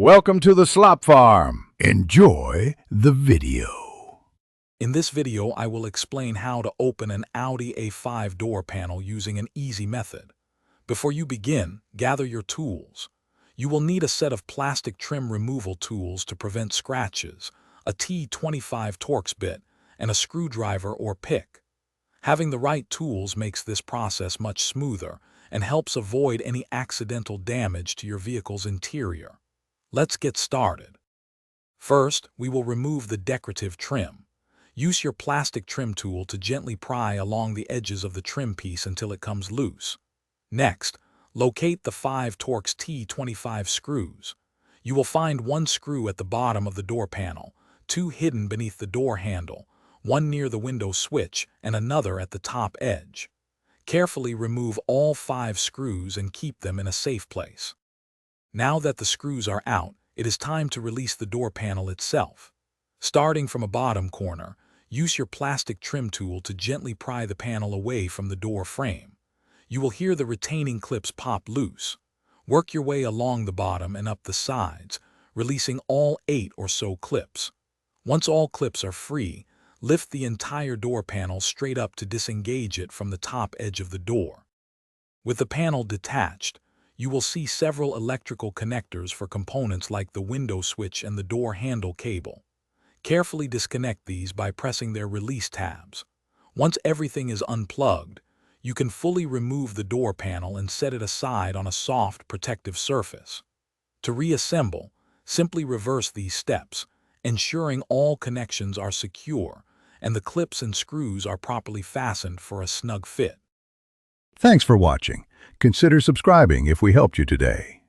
Welcome to the Slop Farm. Enjoy the video. In this video, I will explain how to open an Audi A5 door panel using an easy method. Before you begin, gather your tools. You will need a set of plastic trim removal tools to prevent scratches, a T25 Torx bit, and a screwdriver or pick. Having the right tools makes this process much smoother and helps avoid any accidental damage to your vehicle's interior. Let's get started. First, we will remove the decorative trim. Use your plastic trim tool to gently pry along the edges of the trim piece until it comes loose. Next, locate the 5 Torx T25 screws. You will find one screw at the bottom of the door panel, two hidden beneath the door handle, one near the window switch, and another at the top edge. Carefully remove all 5 screws and keep them in a safe place. Now that the screws are out, it is time to release the door panel itself. Starting from a bottom corner, use your plastic trim tool to gently pry the panel away from the door frame. You will hear the retaining clips pop loose. Work your way along the bottom and up the sides, releasing all 8 or so clips. Once all clips are free, lift the entire door panel straight up to disengage it from the top edge of the door. With the panel detached, you will see several electrical connectors for components like the window switch and the door handle cable. Carefully disconnect these by pressing their release tabs. Once everything is unplugged, you can fully remove the door panel and set it aside on a soft, protective surface. To reassemble, simply reverse these steps, ensuring all connections are secure and the clips and screws are properly fastened for a snug fit. Thanks for watching. Consider subscribing if we helped you today.